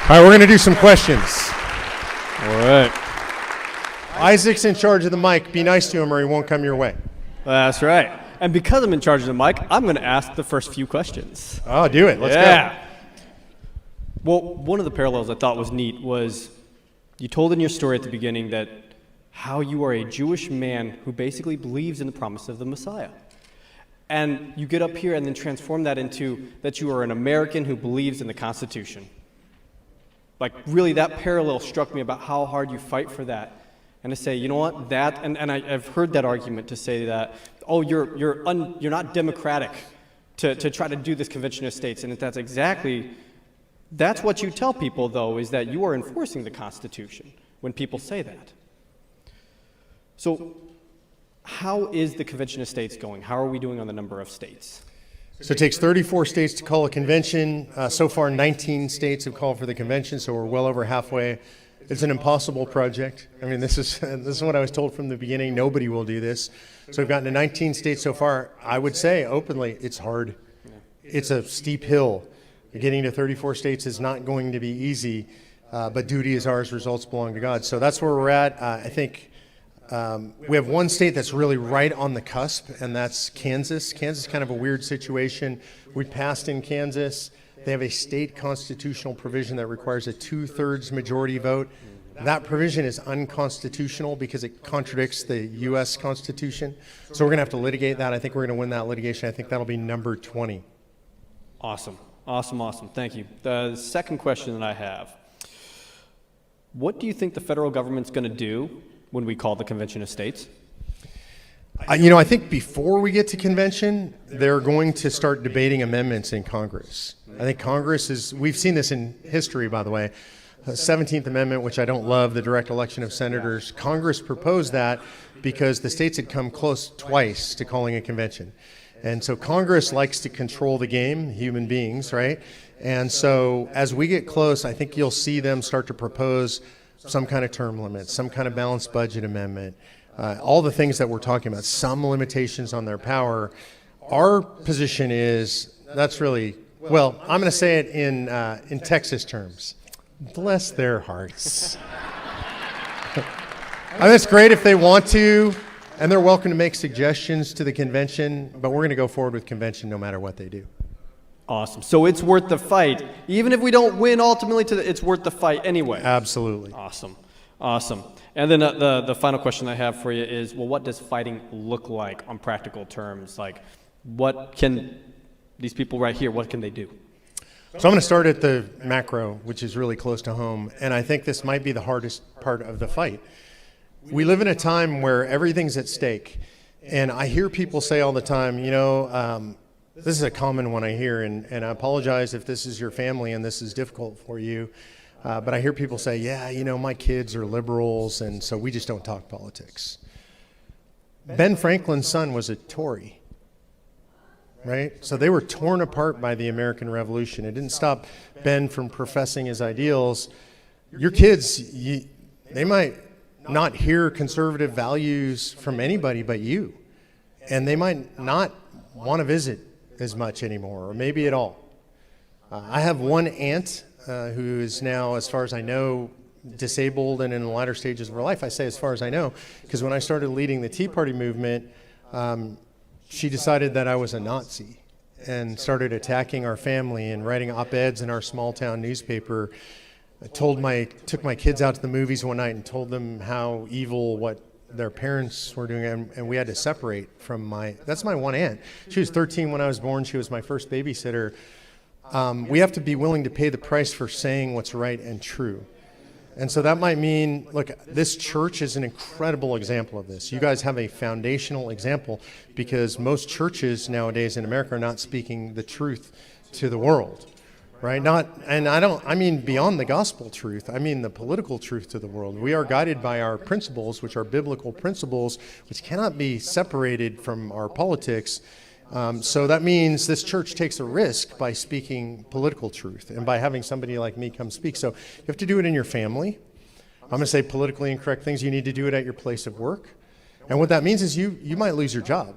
right, we're going to do some questions. All right. Isaac's in charge of the mic. Be nice to him or he won't come your way. That's right. And because I'm in charge of the mic, I'm going to ask the first few questions. Oh, do it. Let's go. Well, one of the parallels I thought was neat was you told in your story at the beginning that how you are a Jewish man who basically believes in the promise of the Messiah. And you get up here and then transform that into that you are an American who believes in the Constitution. Like, really, that parallel struck me about how hard you fight for that. And to say, you know what, that, and I've heard that argument to say that, oh, you're not democratic to try to do this Convention of States. And that's what you tell people, though, is that you are enforcing the Constitution when people say that. So how is the Convention of States going? How are we doing on the number of states? So it takes 34 states to call a convention. So far, 19 states have called for the convention, so we're well over halfway. It's an impossible project. I mean, this is what I was told from the beginning. Nobody will do this. So we've gotten to 19 states so far. I would say openly, it's hard. It's a steep hill. Getting to 34 states is not going to be easy, but duty is ours, results belong to God. So that's where we're at. I think we have one state that's really right on the cusp, and that's Kansas. Kansas is kind of a weird situation. We passed in Kansas. They have a state constitutional provision that requires a 2/3 majority vote. That provision is unconstitutional because it contradicts the U.S. Constitution. So we're going to have to litigate that. I think we're going to win that litigation. I think that'll be number 20. Awesome. Thank you. The second question that I have, what do you think the federal government's going to do when we call the Convention of States? I think before we get to convention, they're going to start debating amendments in Congress. I think we've seen this in history, by the way. The 17th Amendment, which I don't love, the direct election of senators, Congress proposed that because the states had come close twice to calling a convention. And so Congress likes to control the game, human beings, right? And so as we get close, I think you'll see them start to propose some kind of term limit, some kind of balanced budget amendment, all the things that we're talking about, some limitations on their power. Our position is, that's really, well, I'm going to say it in Texas terms. Bless their hearts. I mean, it's great if they want to, and they're welcome to make suggestions to the convention, but we're going to go forward with convention no matter what they do. Awesome. So it's worth the fight. Even if we don't win ultimately, it's worth the fight anyway. Absolutely. Awesome. And then the final question I have for you is, well, what does fighting look like on practical terms? Like, what can these people right here, what can they do? So I'm going to start at the macro, which is really close to home, and I think this might be the hardest part of the fight. We live in a time where everything's at stake, and I hear people say all the time, this is a common one I hear, and I apologize if this is your family and this is difficult for you, but I hear people say, my kids are liberals, and so we just don't talk politics. Ben Franklin's son was a Tory. Right? So they were torn apart by the American Revolution. It didn't stop Ben from professing his ideals. Your kids, they might not hear conservative values from anybody but you. And they might not want to visit as much anymore, or maybe at all. I have one aunt who is now, as far as I know, disabled and in the latter stages of her life. I say as far as I know, because when I started leading the Tea Party movement, she decided that I was a Nazi and started attacking our family and writing op-eds in our small town newspaper. I took my kids out to the movies one night and told them how evil what their parents were doing, and we had to separate from that's my one aunt. She was 13 when I was born. She was my first babysitter. We have to be willing to pay the price for saying what's right and true. And so that might mean, look, this church is an incredible example of this. You guys have a foundational example because most churches nowadays in America are not speaking the truth to the world, right? I mean beyond the gospel truth. I mean the political truth to the world. We are guided by our principles, which are biblical principles, which cannot be separated from our politics. So that means this church takes a risk by speaking political truth and by having somebody like me come speak. So you have to do it in your family. I'm going to say politically incorrect things. You need to do it at your place of work. And what that means is you might lose your job.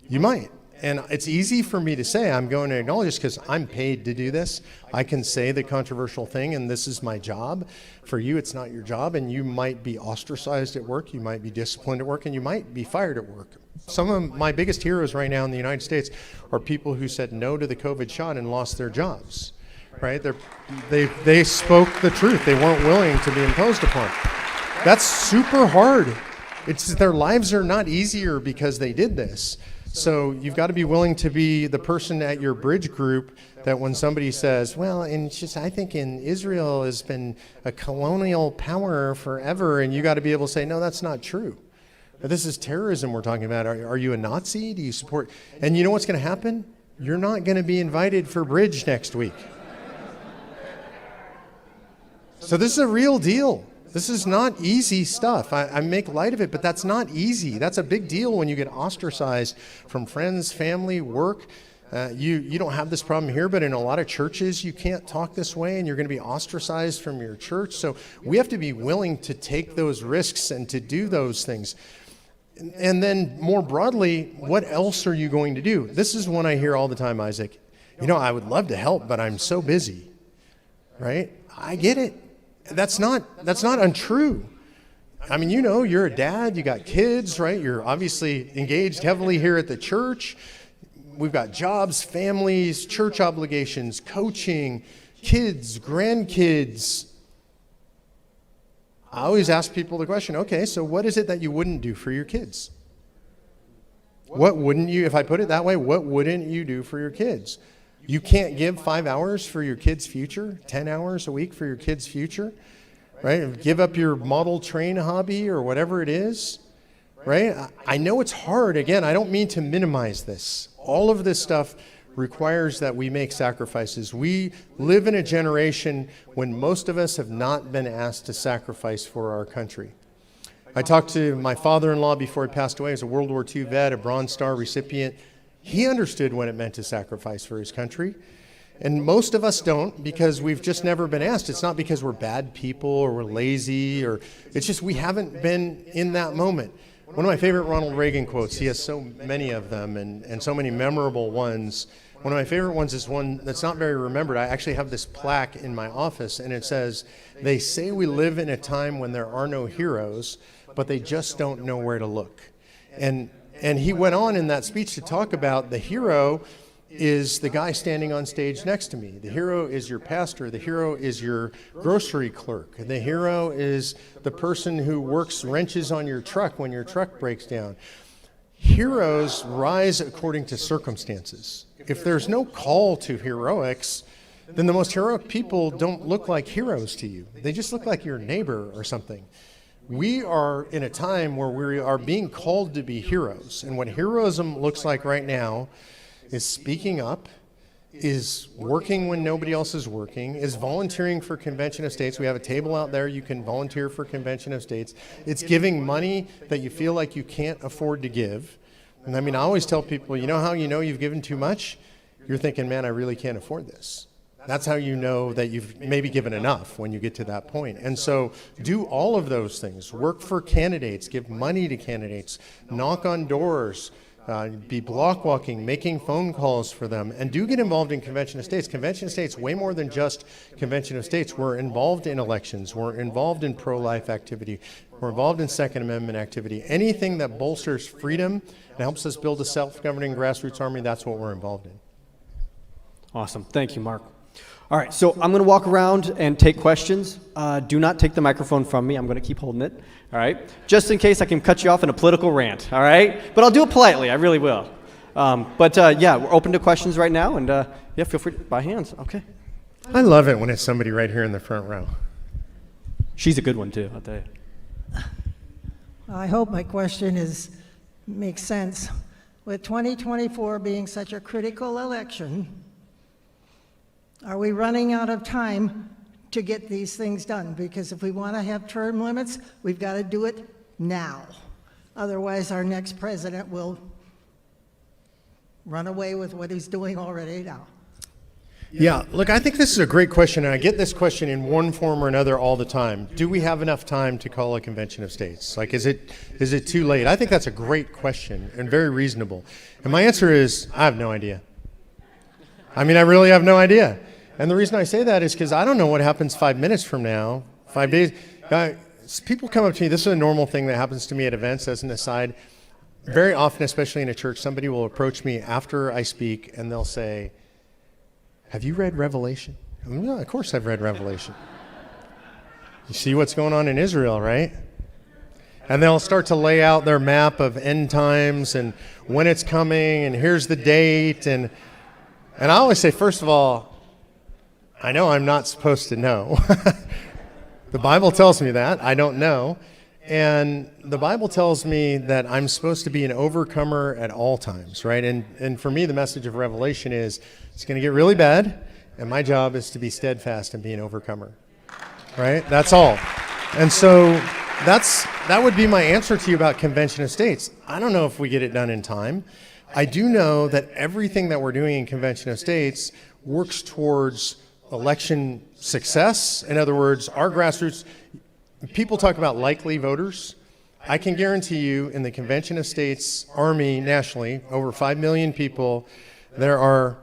You might. And it's easy for me to say, I'm going to acknowledge this because I'm paid to do this. I can say the controversial thing, and this is my job. For you, it's not your job, and you might be ostracized at work, you might be disciplined at work, and you might be fired at work. Some of my biggest heroes right now in the United States are people who said no to the COVID shot and lost their jobs, right? They spoke the truth. They weren't willing to be imposed upon. That's super hard. Their lives are not easier because they did this. So you've got to be willing to be the person at your bridge group that when somebody says, well, and it's just, I think Israel has been a colonial power forever, and you got to be able to say, no, that's not true. This is terrorism we're talking about. Are you a Nazi? Do you support? And you know what's going to happen? You're not going to be invited for bridge next week. So this is a real deal. This is not easy stuff. I make light of it, but that's not easy. That's a big deal when you get ostracized from friends, family, work. You don't have this problem here, but in a lot of churches, you can't talk this way, and you're going to be ostracized from your church. So we have to be willing to take those risks and to do those things. And then more broadly, what else are you going to do? This is one I hear all the time, Isaac. I would love to help, but I'm so busy, right? I get it. That's not untrue. I mean, you're a dad, you got kids, right? You're obviously engaged heavily here at the church. We've got jobs, families, church obligations, coaching, kids, grandkids. I always ask people the question, okay, so what is it that you wouldn't do for your kids? What wouldn't you, if I put it that way, what wouldn't you do for your kids? You can't give 5 hours for your kid's future, 10 hours a week for your kid's future, right? Give up your model train hobby or whatever it is, right? I know it's hard. Again, I don't mean to minimize this. All of this stuff requires that we make sacrifices. We live in a generation when most of us have not been asked to sacrifice for our country. I talked to my father-in-law before he passed away. He was a World War II vet, a Bronze Star recipient. He understood what it meant to sacrifice for his country. And most of us don't because we've just never been asked. It's not because we're bad people or we're lazy, or it's just we haven't been in that moment. One of my favorite Ronald Reagan quotes, he has so many of them and so many memorable ones. One of my favorite ones is one that's not very remembered. I actually have this plaque in my office, and it says, "They say we live in a time when there are no heroes, but they just don't know where to look." And he went on in that speech to talk about the hero is the guy standing on stage next to me. The hero is your pastor. The hero is your grocery clerk. The hero is the person who works wrenches on your truck when your truck breaks down. Heroes rise according to circumstances. If there's no call to heroics, then the most heroic people don't look like heroes to you. They just look like your neighbor or something. We are in a time where we are being called to be heroes. And what heroism looks like right now is speaking up, is working when nobody else is working, is volunteering for Convention of States. We have a table out there. You can volunteer for Convention of States. It's giving money that you feel like you can't afford to give. And I mean, I always tell people, you know how you know you've given too much? You're thinking, man, I really can't afford this. That's how you know that you've maybe given enough when you get to that point. And so do all of those things. Work for candidates, give money to candidates, knock on doors, be block walking, making phone calls for them, and do get involved in Convention of States. Convention of States, way more than just Convention of States. We're involved in elections. We're involved in pro-life activity. We're involved in Second Amendment activity. Anything that bolsters freedom and helps us build a self-governing grassroots army, that's what we're involved in. Awesome. Thank you, Mark. All right, so I'm going to walk around and take questions. Do not take the microphone from me. I'm going to keep holding it, all right? Just in case I can cut you off in a political rant, all right? But I'll do it politely. I really will. Yeah, we're open to questions right now, and yeah, feel free to, by hands. Okay. I love it when it's somebody right here in the front row. She's a good one, too, I'll tell you. I hope my question makes sense. With 2024 being such a critical election, are we running out of time to get these things done? Because if we want to have term limits, we've got to do it now. Otherwise, our next president will run away with what he's doing already now. Yeah, look, I think this is a great question, and I get this question in one form or another all the time. Do we have enough time to call a convention of states? Like, is it too late? I think that's a great question and very reasonable. And my answer is, I have no idea. I mean, I really have no idea. And the reason I say that is because I don't know what happens 5 minutes from now, 5 days. People come up to me, this is a normal thing that happens to me at events as an aside. Very often, especially in a church, somebody will approach me after I speak and they'll say, have you read Revelation? Well, of course I've read Revelation. You see what's going on in Israel, right? And they'll start to lay out their map of end times and when it's coming and here's the date. And I always say, first of all, I know I'm not supposed to know. The Bible tells me that. I don't know. And the Bible tells me that I'm supposed to be an overcomer at all times, right? And for me, the message of Revelation is it's going to get really bad, and my job is to be steadfast and be an overcomer, right? That's all. And so that would be my answer to you about Convention of States. I don't know if we get it done in time. I do know that everything that we're doing in Convention of States works towards election success. In other words, our grassroots... People talk about likely voters. I can guarantee you in the Convention of States Army nationally, over 5 million people, there are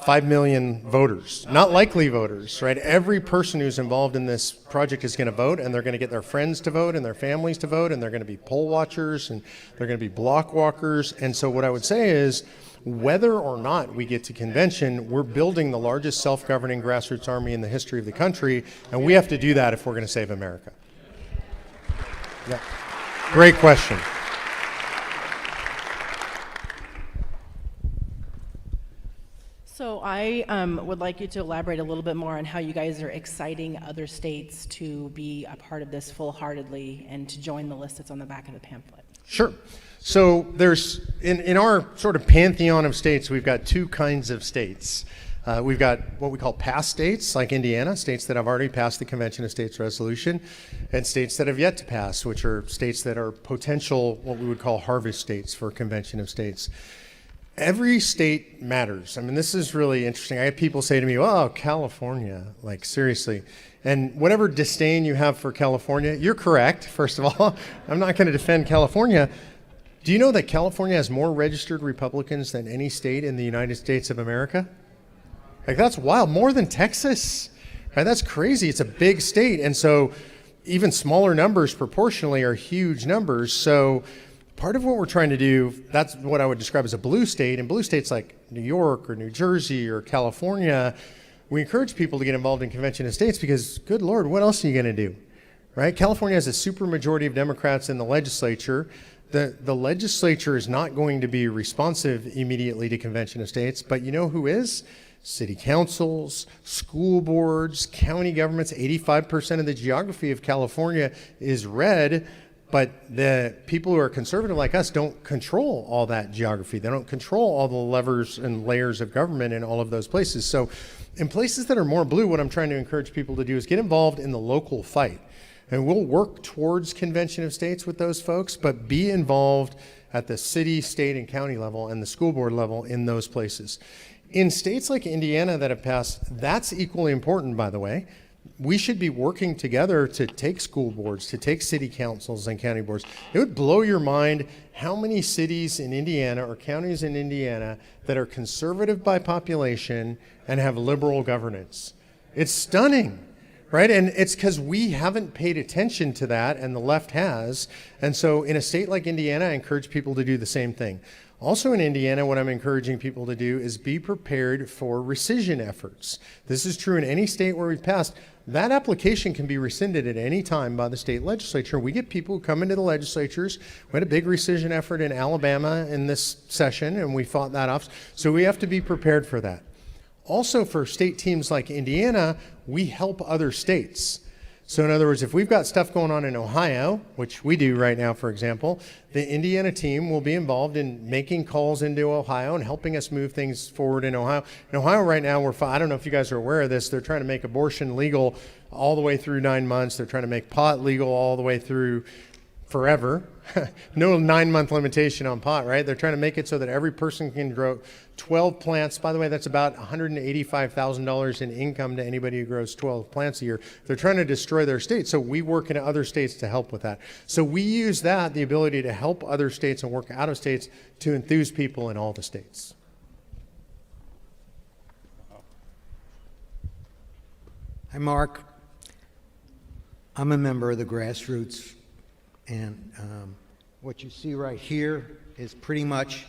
5 million voters, not likely voters, right? Every person who's involved in this project is going to vote, and they're going to get their friends to vote and their families to vote, and they're going to be poll watchers, and they're going to be block walkers. And so what I would say is, whether or not we get to convention, we're building the largest self-governing grassroots army in the history of the country, and we have to do that if we're going to save America. Yeah. Great question. So I would like you to elaborate a little bit more on how you guys are exciting other states to be a part of this full-heartedly and to join the list that's on the back of the pamphlet. Sure. So there's, in our sort of pantheon of states, we've got two kinds of states. We've got what we call past states, like Indiana, states that have already passed the Convention of States resolution, and states that have yet to pass, which are states that are potential, what we would call harvest states for Convention of States. Every state matters. I mean, this is really interesting. I have people say to me, oh, California, like seriously. And whatever disdain you have for California, you're correct, first of all. I'm not going to defend California. Do you know that California has more registered Republicans than any state in the United States of America? Like, that's wild, more than Texas. Right? That's crazy. It's a big state. And so even smaller numbers proportionally are huge numbers. So part of what we're trying to do, that's what I would describe as a blue state. And blue states like New York or New Jersey or California, we encourage people to get involved in Convention of States because, good Lord, what else are you going to do? Right? California has a supermajority of Democrats in the legislature. The legislature is not going to be responsive immediately to Convention of States, but you know who is? City councils, school boards, county governments. 85% of the geography of California is red, but the people who are conservative like us don't control all that geography. They don't control all the levers and layers of government in all of those places. So in places that are more blue, what I'm trying to encourage people to do is get involved in the local fight. And we'll work towards Convention of States with those folks, but be involved at the city, state, and county level and the school board level in those places. In states like Indiana that have passed, that's equally important, by the way. We should be working together to take school boards, to take city councils and county boards. It would blow your mind how many cities in Indiana or counties in Indiana that are conservative by population and have liberal governance. It's stunning. Right? And it's because we haven't paid attention to that and the left has. And so in a state like Indiana, I encourage people to do the same thing. Also in Indiana, what I'm encouraging people to do is be prepared for rescission efforts. This is true in any state where we've passed. That application can be rescinded at any time by the state legislature. We get people who come into the legislatures. We had a big rescission effort in Alabama in this session, and we fought that off. So we have to be prepared for that. Also for state teams like Indiana, we help other states. So in other words, if we've got stuff going on in Ohio, which we do right now, for example, the Indiana team will be involved in making calls into Ohio and helping us move things forward in Ohio. In Ohio right now, I don't know if you guys are aware of this, they're trying to make abortion legal all the way through 9 months. They're trying to make pot legal all the way through forever. no 9-month limitation on pot, right? They're trying to make it so that every person can grow 12 plants. By the way, that's about $185,000 in income to anybody who grows 12 plants a year. They're trying to destroy their state. So we work in other states to help with that. So we use that, the ability to help other states and work out of states, to enthuse people in all the states. Hi, Mark. I'm a member of the grassroots, and what you see right here is pretty much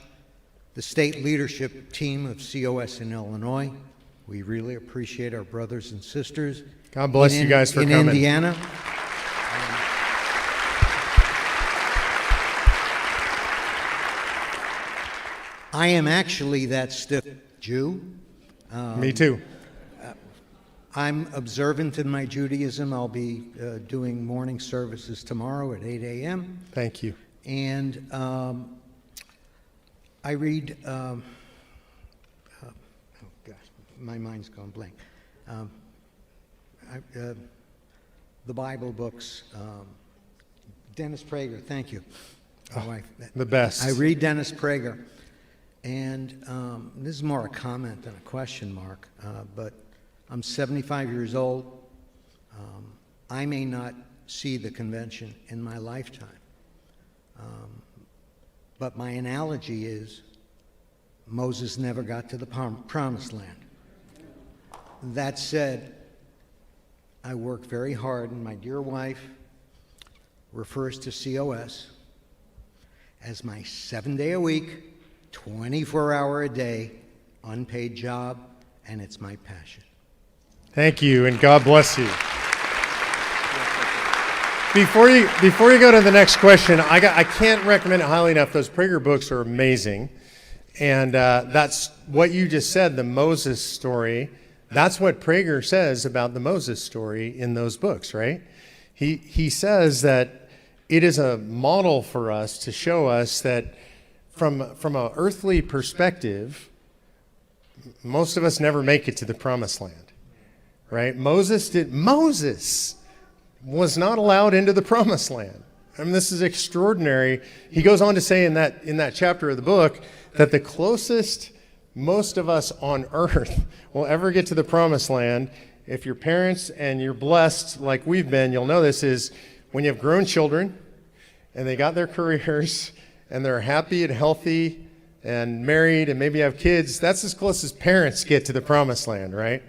the state leadership team of COS in Illinois. We really appreciate our brothers and sisters. God bless you guys for in coming. Indiana. I am actually that stiff Jew. Me too. I'm observant in my Judaism. I'll be doing morning services tomorrow at 8 a.m. Thank you. And I read, oh gosh, my mind's gone blank. The Bible books. Dennis Prager, thank you. My wife. The best. I read Dennis Prager. And this is more a comment than a question, Mark, but I'm 75 years old. I may not see the convention in my lifetime. But my analogy is Moses never got to the promised land. That said, I work very hard, and my dear wife refers to COS as my 7-day-a-week, 24-hour-a-day, unpaid job, and it's my passion. Thank you, and God bless you. Before you go to the next question, I can't recommend it highly enough. Those Prager books are amazing, and that's what you just said, the Moses story. That's what Prager says about the Moses story in those books, right? He says that it is a model for us to show us that from an earthly perspective, most of us never make it to the promised land. Right? Moses was not allowed into the promised land. I mean, this is extraordinary. He goes on to say in that chapter of the book that the closest most of us on earth will ever get to the promised land, if your parents and you're blessed like we've been, you'll know this, is when you have grown children and they got their careers and they're happy and healthy and married and maybe have kids. That's as close as parents get to the promised land, right?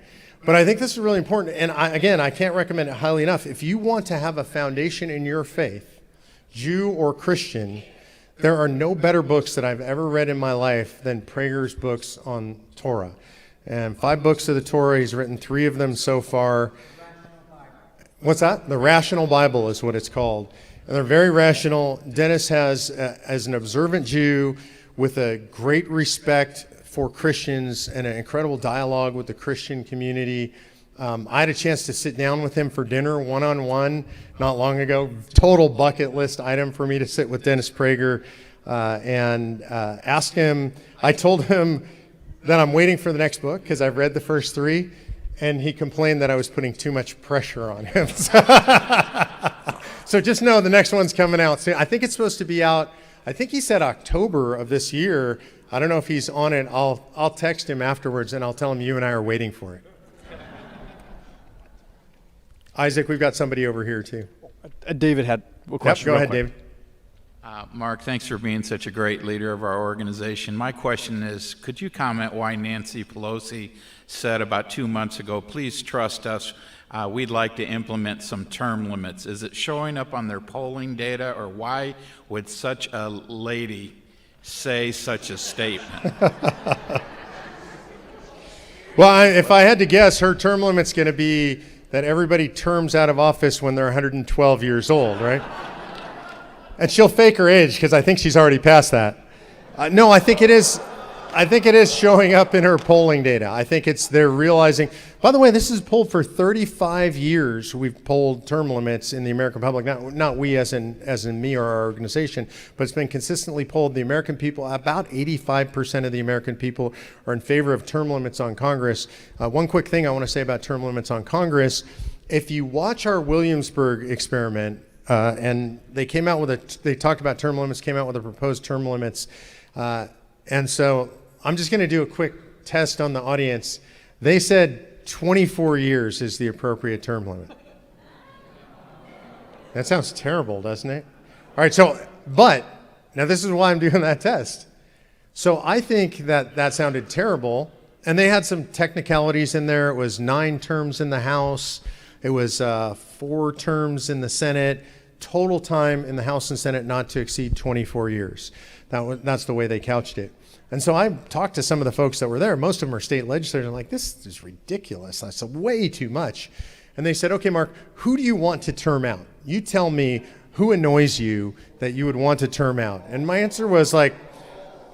But I think this is really important, and I can't recommend it highly enough. If you want to have a foundation in your faith, Jew or Christian, there are no better books that I've ever read in my life than Prager's books on Torah. And 5 books of the Torah, he's written 3 of them so far. What's that? The Rational Bible is what it's called. And they're very rational. Dennis has, as an observant Jew, with a great respect for Christians and an incredible dialogue with the Christian community. I had a chance to sit down with him for dinner one-on-one not long ago. Total bucket list item for me to sit with Dennis Prager and ask him. I told him that I'm waiting for the next book because I've read the first 3, and he complained that I was putting too much pressure on him. So just know the next one's coming out soon. I think it's supposed to be out, I think he said October of this year. I don't know if he's on it. I'll text him afterwards and I'll tell him you and I are waiting for it. Isaac, we've got somebody over here too. David had a question. Go real ahead, quick. David. Mark, thanks for being such a great leader of our organization. My question is, could you comment why Nancy Pelosi said about 2 months ago, please trust us, we'd like to implement some term limits. Is it showing up on their polling data, or why would such a lady say such a statement? Well, if I had to guess, her term limit's going to be that everybody terms out of office when they're 112 years old, right? And she'll fake her age because I think she's already past that. No, I think it is. I think it is showing up in her polling data. I think they're realizing. By the way, this is polled for 35 years. We've polled term limits in the American public, not we as in me or our organization, but it's been consistently polled. The American people, about 85% of the American people are in favor of term limits on Congress. One quick thing I want to say about term limits on Congress. If you watch our Williamsburg experiment, and they came out with they talked about term limits, came out with the proposed term limits. And so I'm just going to do a quick test on the audience. They said 24 years is the appropriate term limit. That sounds terrible, doesn't it? All right, but now this is why I'm doing that test. So I think that sounded terrible, and they had some technicalities in there. It was 9 terms in the House. It was 4 terms in the Senate. Total time in the House and Senate not to exceed 24 years. That's the way they couched it. And so I talked to some of the folks that were there. Most of them are state legislators. I'm like, this is ridiculous. That's way too much. And they said, okay, Mark, who do you want to term out? You tell me who annoys you that you would want to term out. And my answer was like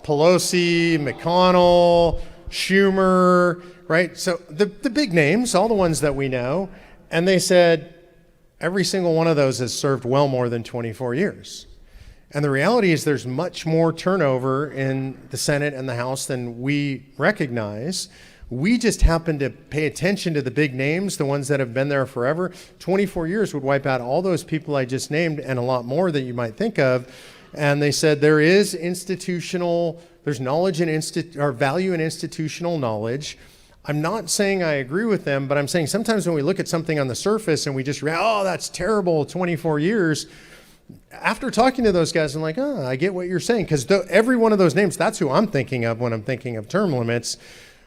Pelosi, McConnell, Schumer, right? So the big names, all the ones that we know. And they said every single one of those has served well more than 24 years. And the reality is there's much more turnover in the Senate and the House than we recognize. We just happen to pay attention to the big names, the ones that have been there forever. 24 years would wipe out all those people I just named and a lot more that you might think of. And they said there's knowledge or value in institutional knowledge. I'm not saying I agree with them, but I'm saying sometimes when we look at something on the surface and we just, oh, that's terrible, 24 years. After talking to those guys, I'm like, oh, I get what you're saying. Because every one of those names, that's who I'm thinking of when I'm thinking of term limits.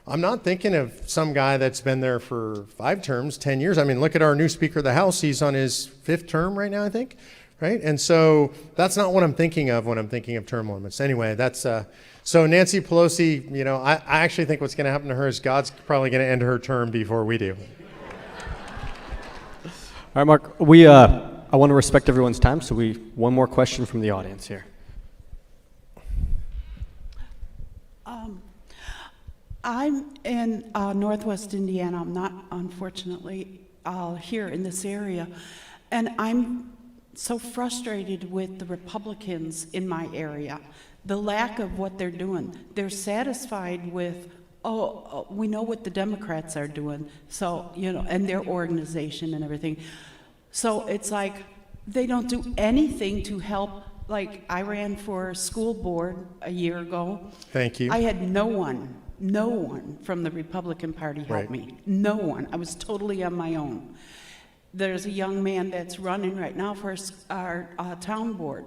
I'm not thinking of some guy that's been there for 5 terms, 10 years. I mean, look at our new Speaker of the House. He's on his 5th term right now, I think. Right? And so that's not what I'm thinking of when I'm thinking of term limits. Anyway, that's so Nancy Pelosi, I actually think what's going to happen to her is God's probably going to end her term before we do. All right, Mark, I want to respect everyone's time, so one more question from the audience here. I'm in Northwest Indiana. I'm not, unfortunately, here in this area. And I'm so frustrated with the Republicans in my area, the lack of what they're doing. They're satisfied with, we know what the Democrats are doing, so, and their organization and everything. So it's like they don't do anything to help. Like, I ran for school board a year ago. Thank you. I had no one from the Republican Party help me. No one. I was totally on my own. There's a young man that's running right now for our town board.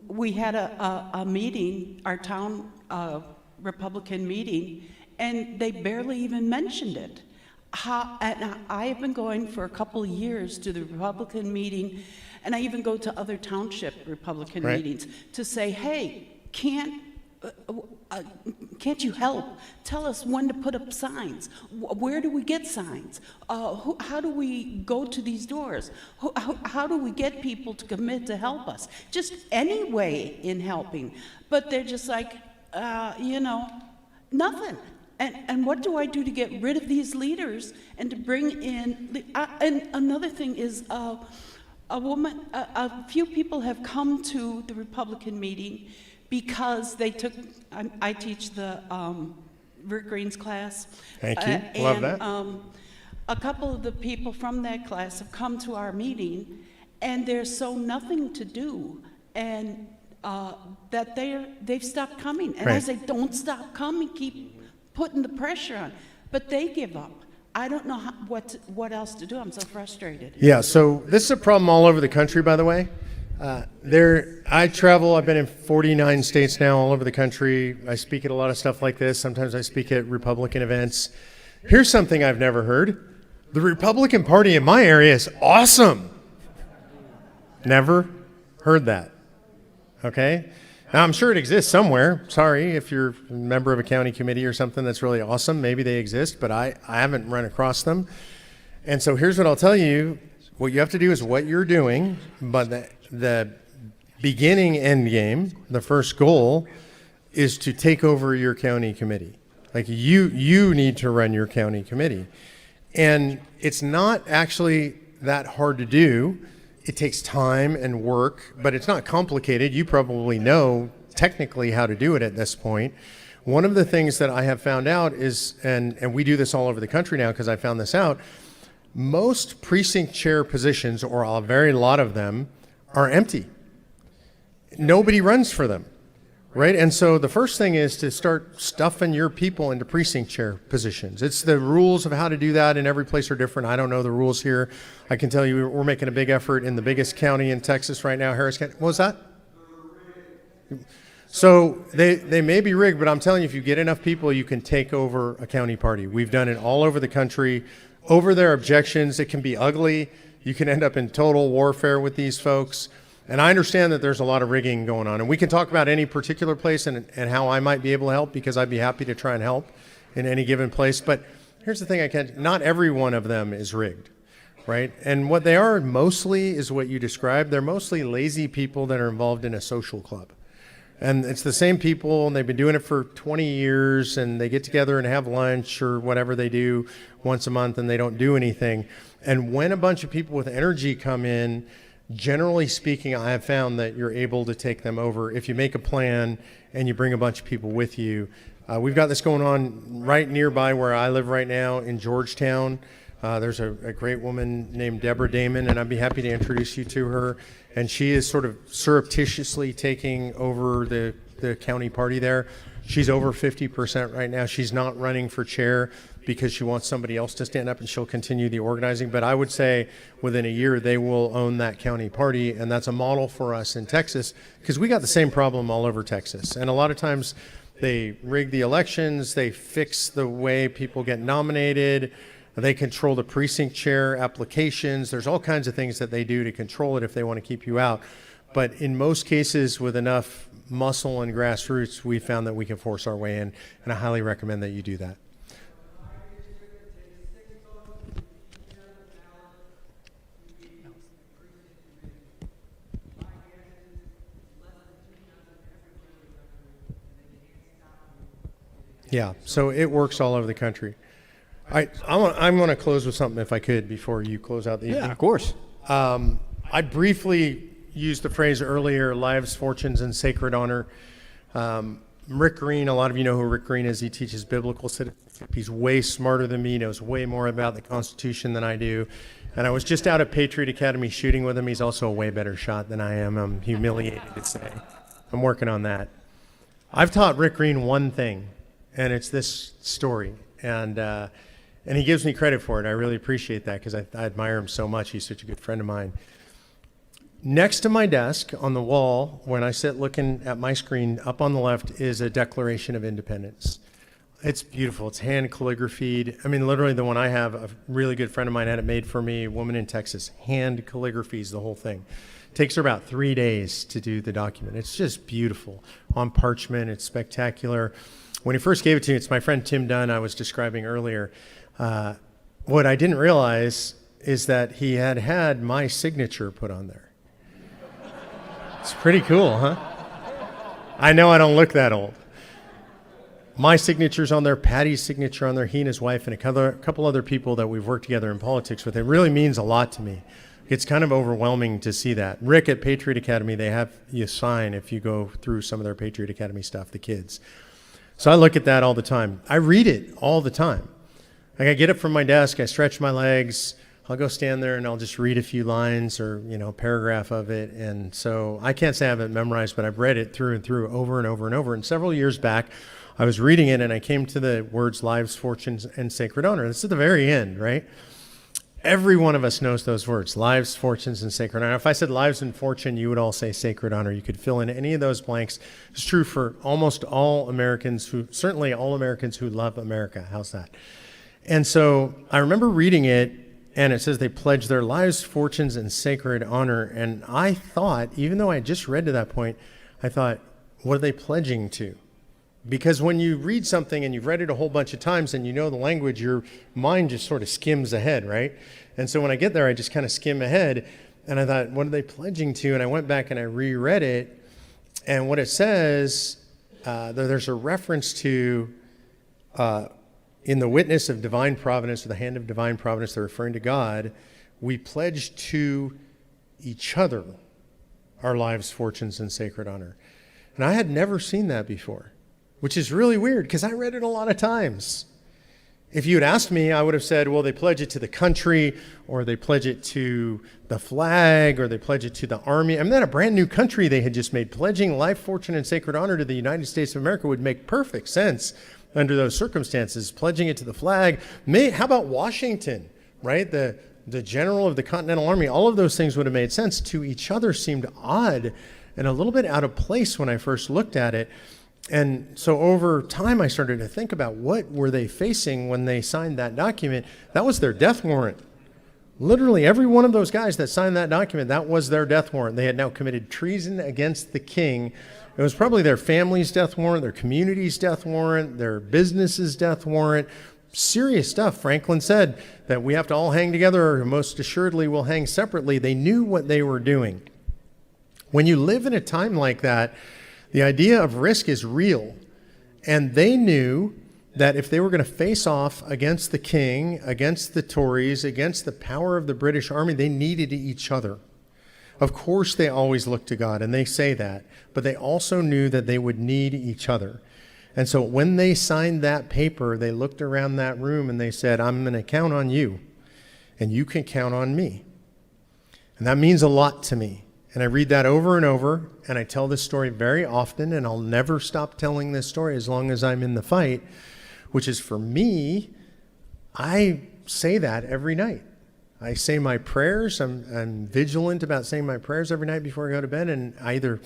We had a meeting, our town Republican meeting, and they barely even mentioned it. And I have been going for a couple of years to the Republican meeting, and I even go to other township Republican meetings to say, hey, can't you help? Tell us when to put up signs. Where do we get signs? How do we go to these doors? How do we get people to commit to help us? Just any way in helping. But they're just like, nothing. And what do I do to get rid of these leaders and to bring in? And another thing is, a few people have come to the Republican meeting because they took. I teach the Rick Green's class. Thank you. Love that. A couple of the people from that class have come to our meeting, and there's so nothing to do, and that they've stopped coming. And I say, don't stop coming. Keep putting the pressure on, but they give up. I don't know what else to do. I'm so frustrated. Yeah, so this is a problem all over the country, by the way. I travel, I've been in 49 states now, all over the country. I speak at a lot of stuff like this. Sometimes I speak at Republican events. Here's something I've never heard. The Republican Party in my area is awesome. Never heard that. Okay? Now, I'm sure it exists somewhere. Sorry if you're a member of a county committee or something that's really awesome. Maybe they exist, but I haven't run across them. And so here's what I'll tell you. What you have to do is what you're doing, but the beginning end game, the first goal, is to take over your county committee. Like you need to run your county committee. And it's not actually that hard to do. It takes time and work, but it's not complicated. You probably know technically how to do it at this point. One of the things that I have found out is, and we do this all over the country now because I found this out, most precinct chair positions, or a very lot of them, are empty. Nobody runs for them, right? And so the first thing is to start stuffing your people into precinct chair positions. It's the rules of how to do that, and every place are different. I don't know the rules here. I can tell you we're making a big effort in the biggest county in Texas right now, Harris County. What was that? So they may be rigged, but I'm telling you, if you get enough people, you can take over a county party. We've done it all over the country. Over their objections, it can be ugly. You can end up in total warfare with these folks. And I understand that there's a lot of rigging going on. And we can talk about any particular place and how I might be able to help, because I'd be happy to try and help in any given place. But here's the thing, not every one of them is rigged, right? And what they are mostly is what you described. They're mostly lazy people that are involved in a social club. And it's the same people, and they've been doing it for 20 years, and they get together and have lunch or whatever they do once a month, and they don't do anything. And when a bunch of people with energy come in, generally speaking, I have found that you're able to take them over if you make a plan and you bring a bunch of people with you. We've got this going on right nearby where I live right now in Georgetown. There's a great woman named Deborah Damon, and I'd be happy to introduce you to her. And she is sort of surreptitiously taking over the county party there. She's over 50% right now. She's not running for chair because she wants somebody else to stand up, and she'll continue the organizing. But I would say within a year, they will own that county party, and that's a model for us in Texas, because we got the same problem all over Texas. And a lot of times they rig the elections, they fix the way people get nominated, they control the precinct chair applications. There's all kinds of things that they do to control it if they want to keep you out. But in most cases, with enough muscle and grassroots, we found that we can force our way in, and I highly recommend that you do that. Yeah, so it works all over the country. I'm going to close with something, if I could, before you close out the evening. Yeah, of course. I briefly used the phrase earlier, lives, fortunes, and sacred honor. Rick Green, a lot of you know who Rick Green is. He teaches biblical citizenship. He's way smarter than me, knows way more about the Constitution than I do. And I was just out at Patriot Academy shooting with him. He's also a way better shot than I am. I'm humiliated to say. I'm working on that. I've taught Rick Green one thing, and it's this story. And he gives me credit for it. I really appreciate that, because I admire him so much. He's such a good friend of mine. Next to my desk on the wall, when I sit looking at my screen, up on the left is a Declaration of Independence. It's beautiful. It's hand calligraphied. I mean, literally the one I have, a really good friend of mine had it made for me, a woman in Texas. Hand calligraphies the whole thing. It takes her about 3 days to do the document. It's just beautiful. On parchment, it's spectacular. When he first gave it to me, it's my friend Tim Dunn I was describing earlier. What I didn't realize is that he had my signature put on there. It's pretty cool, huh? I know I don't look that old. My signature's on there, Patty's signature on there, he and his wife, and a couple other people that we've worked together in politics with. It really means a lot to me. It's kind of overwhelming to see that. Rick at Patriot Academy, they have you sign if you go through some of their Patriot Academy stuff, the kids. So I look at that all the time. I read it all the time. Like, I get up from my desk, I stretch my legs, I'll go stand there and I'll just read a few lines or, a paragraph of it. And so I can't say I have it memorized, but I've read it through and through over and over and over. And several years back, I was reading it and I came to the words lives, fortunes, and sacred honor. This is at the very end, right? Every one of us knows those words, lives, fortunes, and sacred honor. If I said lives and fortune, you would all say sacred honor. You could fill in any of those blanks. It's true for almost all Americans certainly all Americans who love America. How's that? And so I remember reading it, and it says they pledge their lives, fortunes, and sacred honor. And I thought, even though I just read to that point, I thought, what are they pledging to? Because when you read something and you've read it a whole bunch of times and you know the language, your mind just sort of skims ahead, right? And so when I get there, I just kind of skim ahead. And I thought, what are they pledging to? And I went back and I reread it. And what it says, there's a reference to... in the witness of divine providence, or the hand of divine providence, they're referring to God, we pledge to each other our lives, fortunes, and sacred honor. And I had never seen that before, which is really weird because I read it a lot of times. If you had asked me, I would have said, well, they pledge it to the country, or they pledge it to the flag, or they pledge it to the army. I mean, that a brand new country they had just made. Pledging life, fortune, and sacred honor to the United States of America would make perfect sense under those circumstances. Pledging it to the flag. How about Washington, right? The general of the Continental Army. All of those things would have made sense. To each other seemed odd and a little bit out of place when I first looked at it. And so over time, I started to think about what were they facing when they signed that document. That was their death warrant. Literally every one of those guys that signed that document, that was their death warrant. They had now committed treason against the king. It was probably their family's death warrant, their community's death warrant, their business's death warrant. Serious stuff. Franklin said that we have to all hang together, or most assuredly we'll hang separately. They knew what they were doing. When you live in a time like that, the idea of risk is real. And they knew that if they were going to face off against the king, against the Tories, against the power of the British Army, they needed each other. Of course, they always looked to God, and they say that, but they also knew that they would need each other. And so when they signed that paper, they looked around that room and they said, I'm going to count on you, and you can count on me. And that means a lot to me. And I read that over and over, and I tell this story very often, and I'll never stop telling this story as long as I'm in the fight, which is, for me, I say that every night. I say my prayers. I'm vigilant about saying my prayers every night before I go to bed, and I either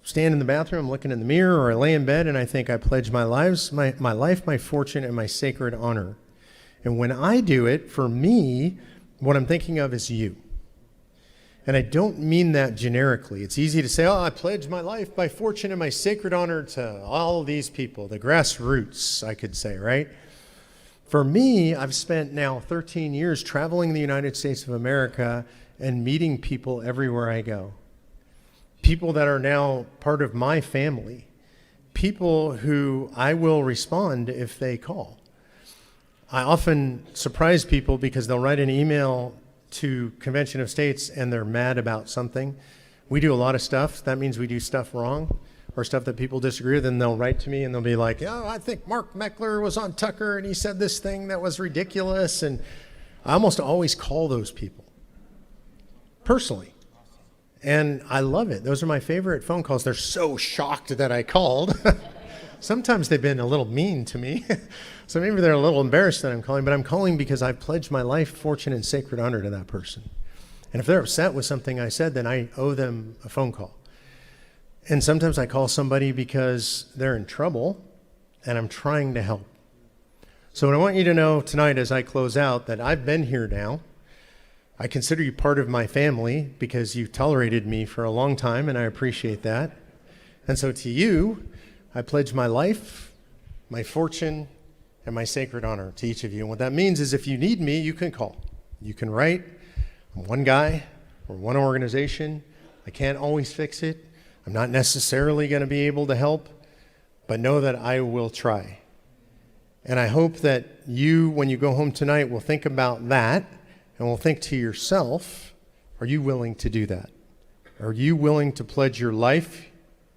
stand in the bathroom, I'm looking in the mirror, or I lay in bed and I think I pledge my life, my fortune, and my sacred honor. And when I do it, for me, what I'm thinking of is you. And I don't mean that generically. It's easy to say, oh, I pledge my life, my fortune, and my sacred honor to all these people, the grassroots, I could say, right? For me, I've spent now 13 years traveling the United States of America and meeting people everywhere I go. People that are now part of my family. People who I will respond if they call. I often surprise people because they'll write an email to Convention of States and they're mad about something. We do a lot of stuff. That means we do stuff wrong or stuff that people disagree with, and they'll write to me and they'll be like, oh, I think Mark Meckler was on Tucker and he said this thing that was ridiculous. And I almost always call those people personally. And I love it. Those are my favorite phone calls. They're so shocked that I called. Sometimes they've been a little mean to me. So maybe they're a little embarrassed that I'm calling, but I'm calling because I've pledged my life, fortune, and sacred honor to that person. And if they're upset with something I said, then I owe them a phone call. And sometimes I call somebody because they're in trouble and I'm trying to help. So what I want you to know tonight as I close out, that I've been here now. I consider you part of my family because you've tolerated me for a long time, and I appreciate that. And so to you, I pledge my life, my fortune, and my sacred honor to each of you. And what that means is if you need me, you can call. You can write. I'm one guy or one organization. I can't always fix it. I'm not necessarily going to be able to help, but know that I will try. And I hope that you, when you go home tonight, will think about that and will think to yourself, are you willing to do that? Are you willing to pledge your life,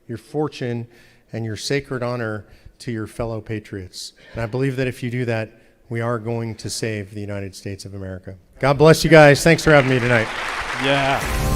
your fortune, and your sacred honor to your fellow patriots? And I believe that if you do that, we are going to save the United States of America. God bless you guys. Thanks for having me tonight. Yeah.